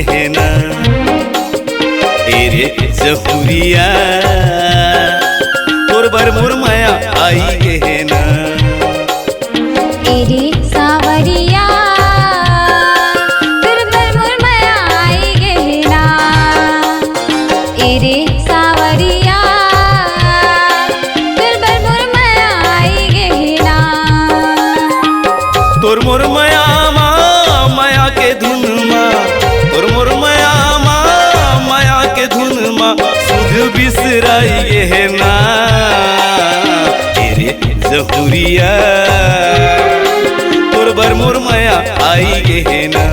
गहना तेरे जहुरिया तोर बर मोर माया आई गहना तेरे सावरिया तोर बर मोर माया आई गहना तेरे सावरिया तोर बर मोर माया आई गहना तोर मोर माया माया के धुन मा तोर मोर माया माया के धुन मा सुध बिसराई गहना तेरे जहुरिया तोर बर मोर माया आई गहना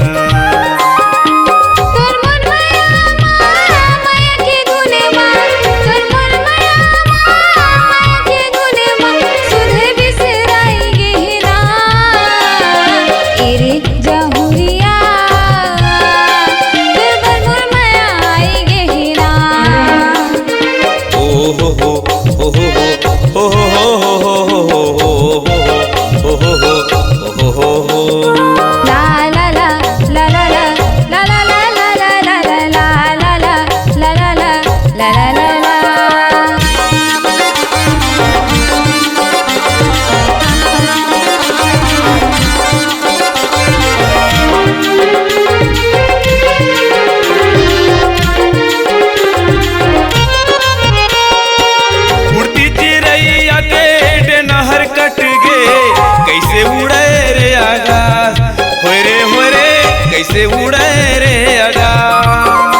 कैसे उड़े रे आकाश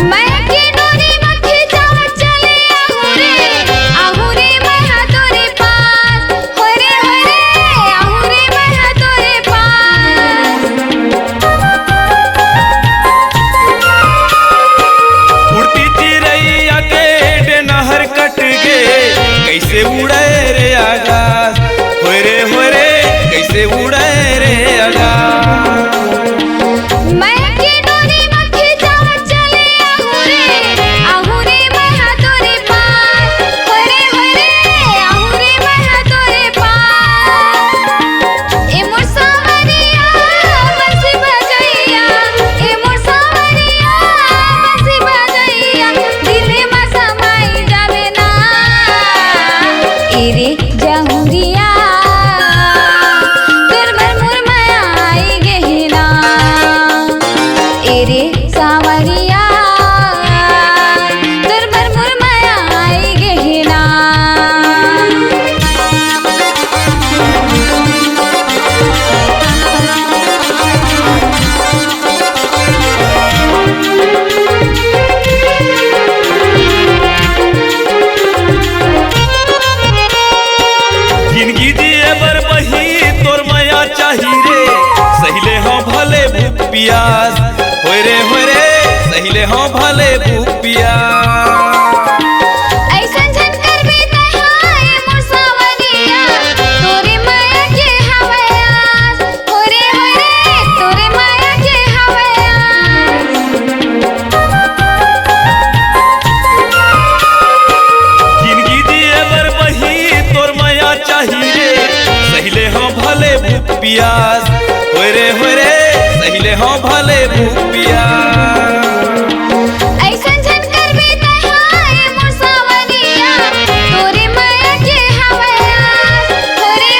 मैं के डोरी मक्खी जावा चले आहू रे मैं हा तोरे पास हो रे आहू रे मैं हा तोरे पास उड़ती चिड़ैया के नहर कट गे कैसे उड़े रे आकाश हो रे कैसे उड़े रे आकाश पियास हो रे सहिले हाँ भले भूख पियास ऐसन झन करबे त हाय मोर सावरिया तोरे माया के हवयास हो रे तोरे माया के हवयास जिंदगी जिए बर बही तोर माया चाही रे सहिले हाँ भले भूख पियास हो रे सहिले हाँ भले भूख पियास ऐसन झन करबे त हाय मोर सावरिया तोरे माया के हवयास हो रे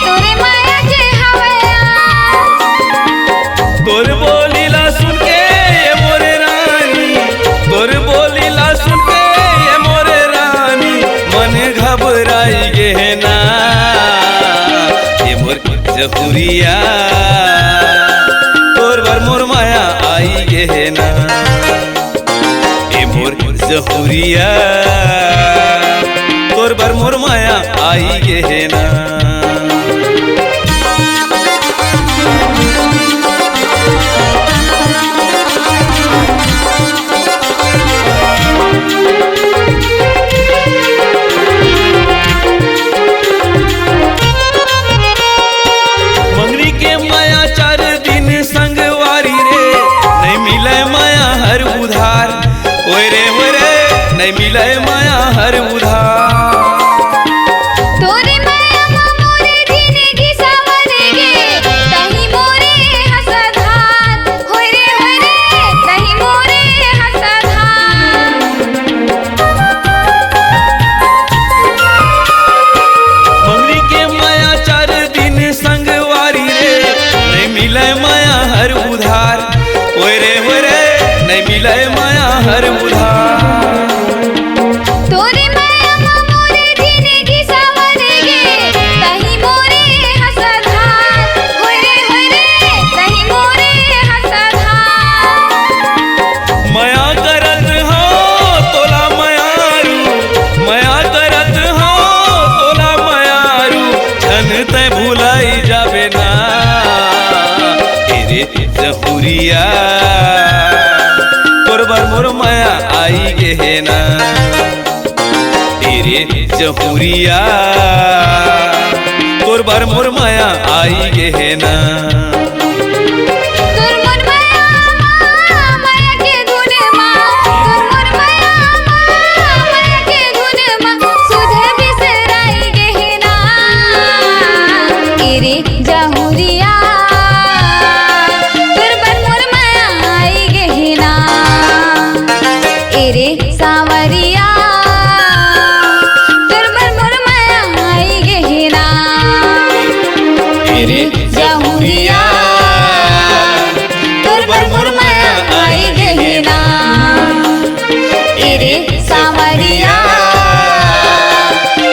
तोरे माया के हवयास तोर बोलीला सुन के ये मोरे रानी तोर बोलीला सुन के ये मोरे रानी मन घबराई गहना ये मोर जहुरिया तोर बर मोर माया आई गहना ये मोर जहुरिया तोर बर मोर माया आई गहना मंगनी के माया 4 दिन संगवारी रे नहीं मिले माया हर उधार ओए रे नहीं मिले माया हर उधार तोरे माया नहीं मिले माया हर उधार। तोरे माया मोरे जिंदगी संवरे गे तही मोरे हसधार होय रे तही मोरे हसधार। माया करत हो तोला मायारू, माया करत हो तोला मायारू, धन ते भुलाई जाबे ना तेरे जहुरिया तोर बर मोर माया आई गे ना तेरे जहुरिया तोर बर मोर माया आई गे ना। तोर मोर माया माया के गुण माँ तोर मोर माया माया के गुण माँ सुधे बिसराई गहना तेरे जहुरिया तोर बर मोर माया आई गहना तेरे सावरिया तोर बर मोर माया आई गहना तेरे जहुरिया तोर बर मोर माया आई गे ना तेरे सावरिया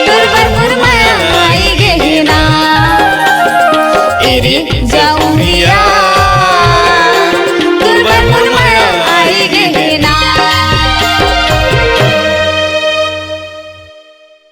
तोर बर मोर माया आई गहना तेरे